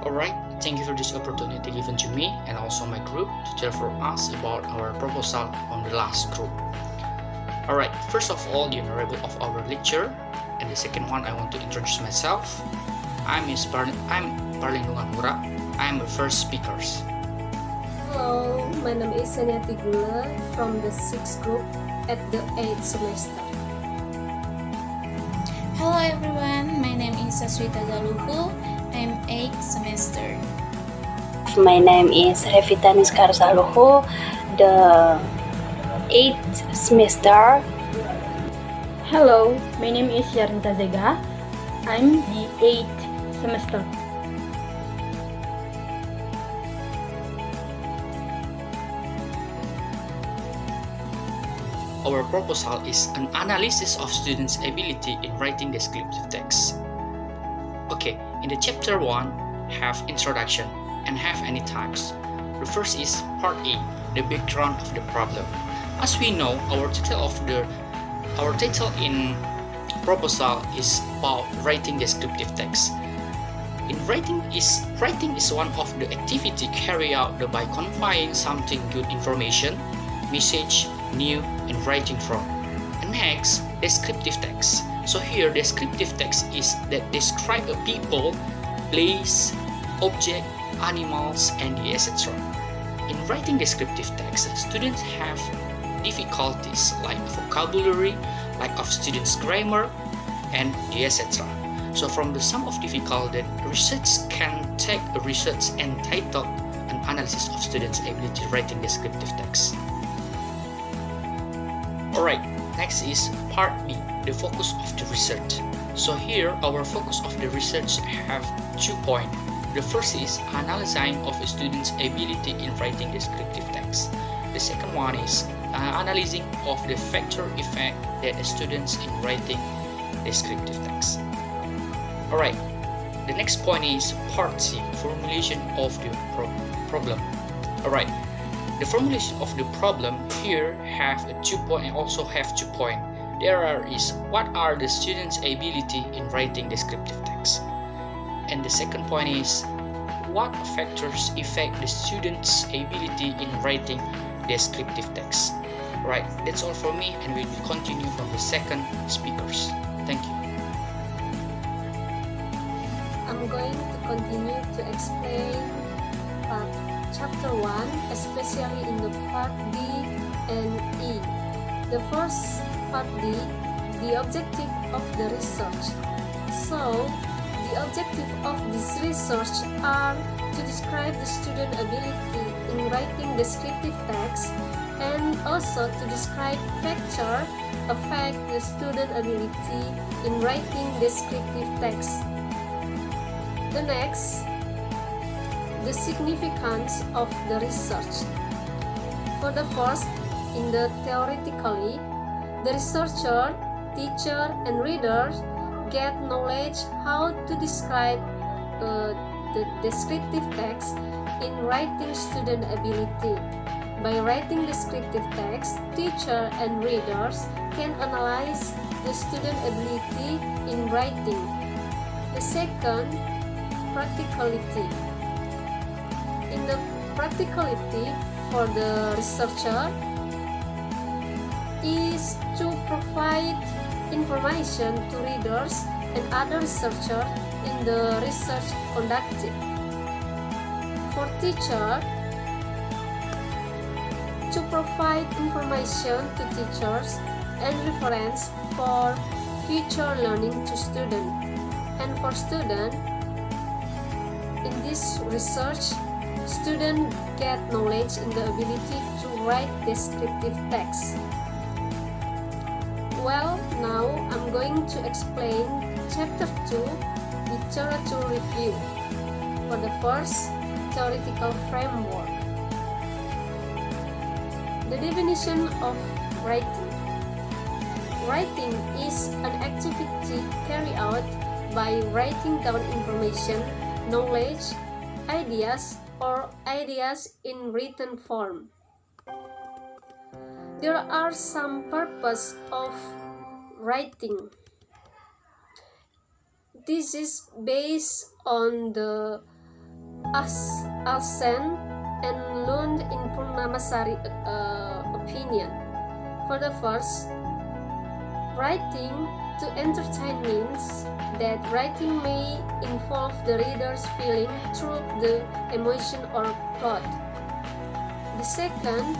Alright, thank you for this opportunity given to me and also my group to tell for us about our proposal on the last group. Alright, first of all, the honorable of our lecture, and the second one I want to introduce myself. I'm Parlindungan Mura. I'm the first speaker. Hello, my name is Sanyati Gula from the 6th group at the 8th semester. Hello everyone, my name is Sasrita Galuhu. I'm 8th semester. My name is Revita Niskar Saluhu, the 8th semester. Hello, my name is Yarinta Zega. I'm the 8th semester. Our proposal is an analysis of students' ability in writing descriptive text. Okay, in the chapter 1, have introduction and have any types. The first is part A, the background of the problem. As we know, our title in proposal is about writing descriptive text. Writing is one of the activity carried out by conveying something good information, message, new, and writing from. And next, descriptive text. So here, descriptive text is that describe a people, place, object, animals, and etc. In writing descriptive text, students have difficulties like vocabulary, lack of students' grammar, and etc. So from the sum of difficulty, research can take a research entitled an analysis of students' ability writing descriptive text. Alright, next is part B, the focus of the research. So here, our focus of the research have 2 points. The first is analyzing of a student's ability in writing descriptive text. The second one is analyzing of the factor effect that the students in writing descriptive text. Alright, the next point is part C, formulation of the problem. Alright, the formulation of the problem here have a 2 point and also have 2 point. There is what are the students' ability in writing descriptive text, and the second point is what factors affect the students' ability in writing descriptive text. Right, that's all for me, and we will continue from the second speakers. Thank you. I'm going to continue to explain chapter 1, especially in the part D and E. The first part D, the objective of the research. So, the objective of this research are to describe the student ability in writing descriptive text and also to describe factors affect the student ability in writing descriptive text. The next, the significance of the research. For the first, in the theoretically, the researcher, teacher, and readers get knowledge how to describe the descriptive text in writing student ability. By writing descriptive text, teacher and readers can analyze the student ability in writing. The second, practicality. In the practicality for the researcher is to provide information to readers and other researchers in the research conducted. For teacher, to provide information to teachers and reference for future learning to students. And for students, in this research, students get knowledge in the ability to write descriptive text. Well, now I'm going to explain chapter 2, literature review. For the first, theoretical framework. The definition of writing. Writing is an activity carried out by writing down information, knowledge, ideas, or ideas in written form. There are some purposes of writing. This is based on the Alsen and Lund in Purnamasari opinion. For the first, writing to entertain means that writing may involve the reader's feeling through the emotion or plot. The second,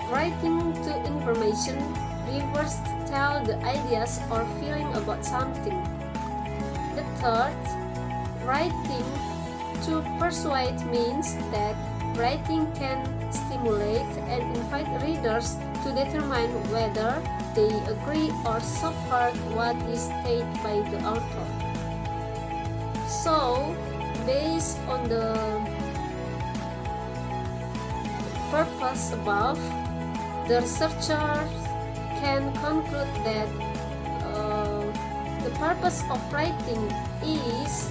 writing to information refers to tell the ideas or feeling about something. The third, writing to persuade means that writing can stimulate and invite readers to determine whether they agree or support what is stated by the author. So, based on the purpose above, the researchers can conclude that the purpose of writing is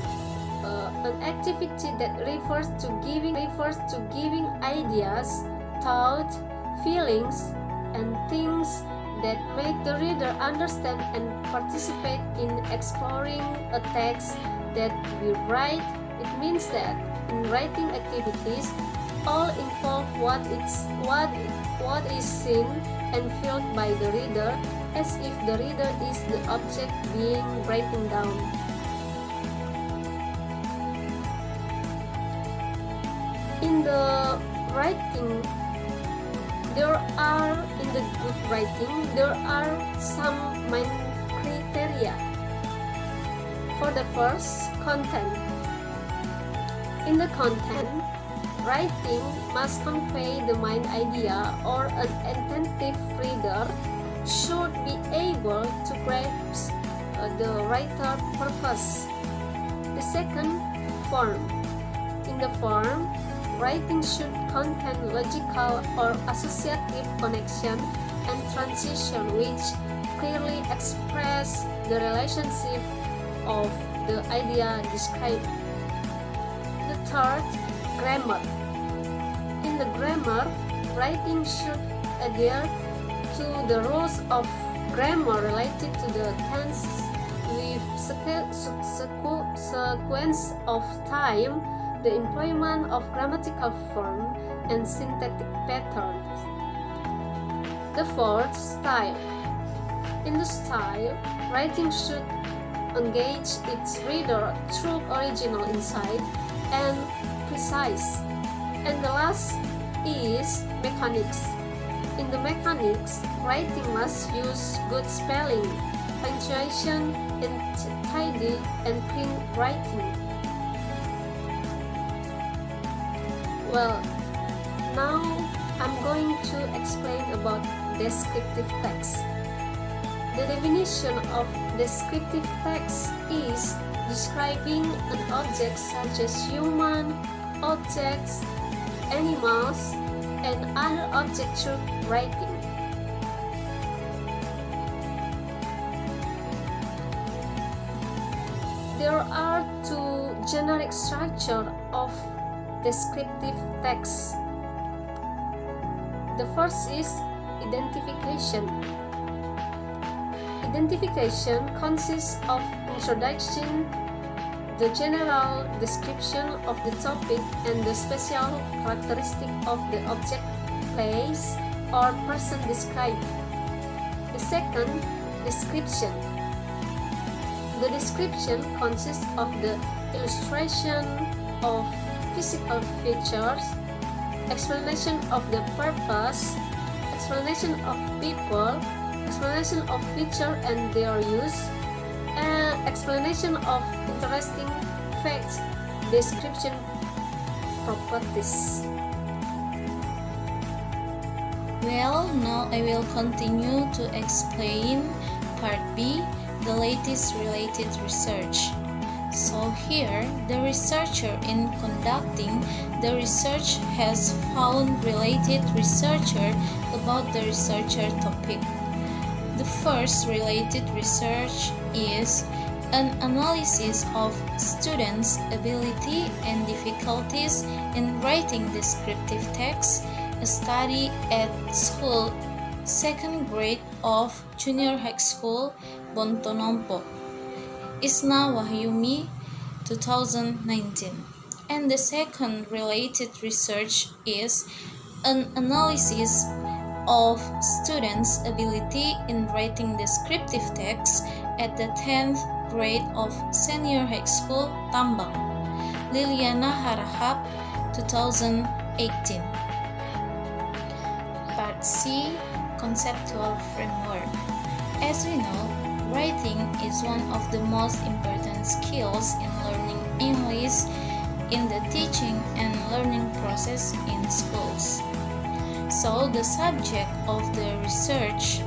an activity that refers to giving ideas, thoughts, feelings, and things that make the reader understand and participate in exploring a text that we write. It means that in writing activities, all involve what is seen and felt by the reader, as if the reader is the object being written down. In the writing, there are some main criteria. For the first, content. In the content, writing must convey the main idea, or an attentive reader should be able to grasp the writer's purpose. The second, form. In the form, writing should contain logical or associative connection and transition which clearly express the relationship of the idea described. The third, grammar. In the grammar, writing should adhere to the rules of grammar related to the tense with sequence of time, the employment of grammatical form, and syntactic patterns. The fourth, style. In the style, writing should engage its reader through original insight and precise. And the last is mechanics. In the mechanics, writing must use good spelling, punctuation, and tidy and clean writing. Well, now I'm going to explain about descriptive text. The definition of descriptive text is describing an object such as human, objects, animals, and other objects through writing. There are two generic structures of descriptive text. The first is identification. Identification consists of introduction, the general description of the topic, and the special characteristic of the object, place, or person described. The second, description. The description consists of the illustration of physical features, explanation of the purpose, explanation of people, explanation of feature and their use, and explanation of interesting facts, description properties. Well, now I will continue to explain part B, the latest related research. So here, the researcher in conducting the research has found related researcher about the researcher topic. The first related research is an analysis of students' ability and difficulties in writing descriptive text, a study at school 2nd grade of Junior High School, Bontonompo. Isna Wahyumi, 2019. And the second related research is an analysis of students' ability in writing descriptive text at the 10th grade of Senior High School, Tambang. Liliana Harahap, 2018. Part C, Conceptual Framework. As we know, writing is one of the most important skills in learning English in the teaching and learning process in schools. So the subject of the research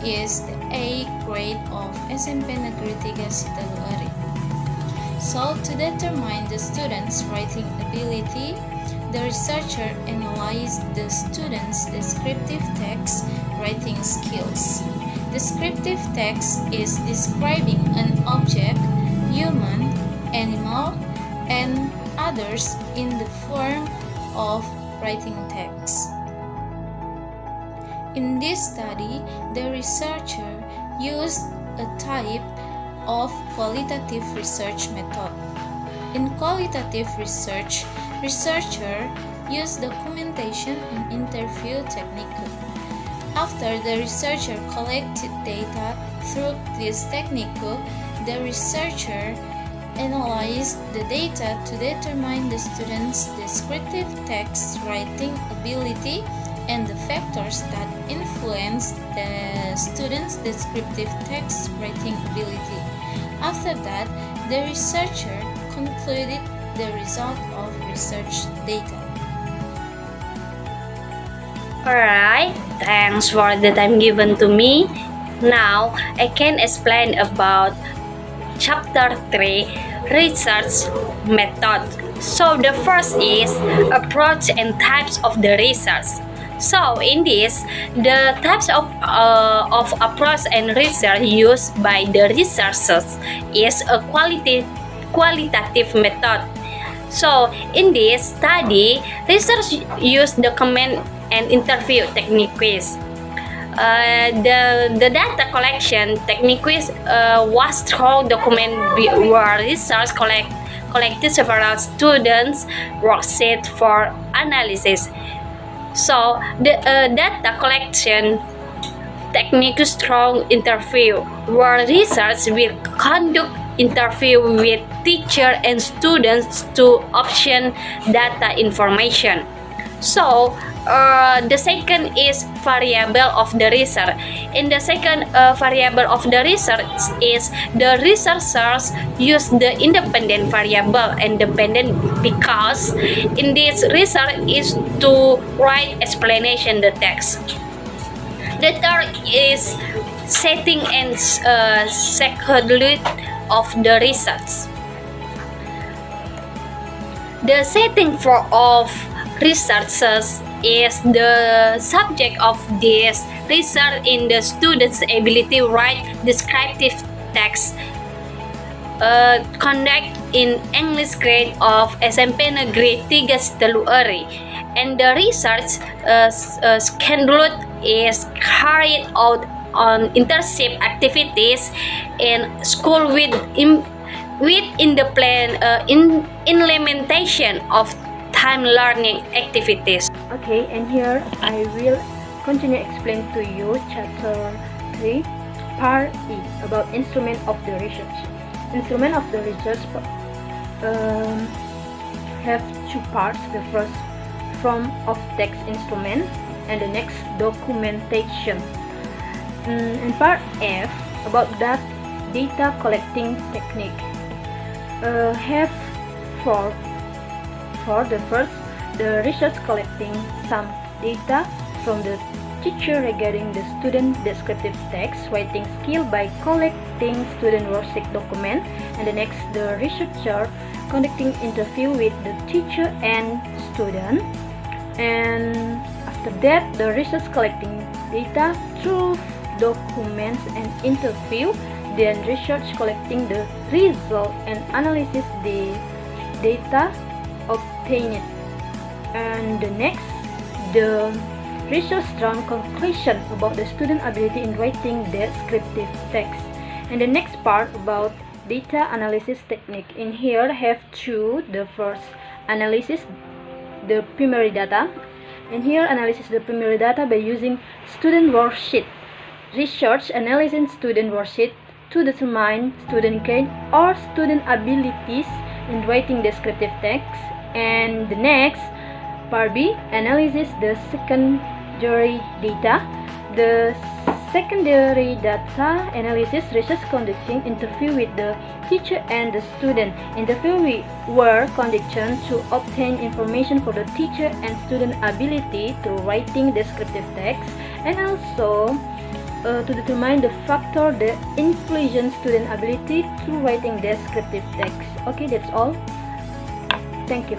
is the 8th grade of SMP Negeri 3 Sitaluari. So to determine the student's writing ability, the researcher analyzed the student's descriptive text writing skills. Descriptive text is describing an object, human, animal, and others in the form of writing text. In this study, the researcher used a type of qualitative research method. In qualitative research, researcher used documentation and interview technique. After the researcher collected data through this technique, the researcher analyzed the data to determine the student's descriptive text writing ability and the factors that influence the student's descriptive text writing ability. After that, the researcher concluded the result of research data. Alright, thanks for the time given to me. Now, I can explain about Chapter 3, Research Method. So, the first is approach and types of the research. So, in this, the types of approach and research used by the researchers is a qualitative method. So, in this study, research used document and interview techniques. The data collection techniques was through document where research collected several students' worksheets for analysis. So the data collection techniques through interview where research will conduct interview with teacher and students to obtain data information. So the second is variable of the research. In the second variable of the research is the researchers use the independent variable and dependent because in this research is to write explanation the text. The third is setting and schedule of the research. The setting of researchers is the subject of this research in the student's ability to write descriptive text conduct in English grade of SMP Negeri 3 Sitaluari, and the research schedule is carried out on internship activities in school with in the plan implementation of time learning activities. Okay, and here I will continue explain to you chapter 3, part E, about instrument of the research. Instrument of the research have two parts. The first, form of text instrument, and the next, documentation. And part F, about that data collecting technique, have four. For the first, the research collecting some data from the teacher regarding the student descriptive text writing skill by collecting student worksheet document, and the next, the researcher conducting interview with the teacher and student, and after that, the research collecting data through documents and interview, then research collecting the result and analysis the data obtained, and the next, the research drawn conclusion about the student ability in writing descriptive text, and the next part about data analysis technique. In here have two. The first, analysis the primary data. And here analysis the primary data by using student worksheet. Research analyzing student worksheet to determine student grade or student abilities in writing descriptive text. And the next part B, analysis the secondary data. The secondary data analysis research conducting interview with the teacher and the student. Interview were conducted to obtain information for the teacher and student ability through writing descriptive text, and also to determine the factor that influence student ability through writing descriptive text. Okay, that's all. Thank you.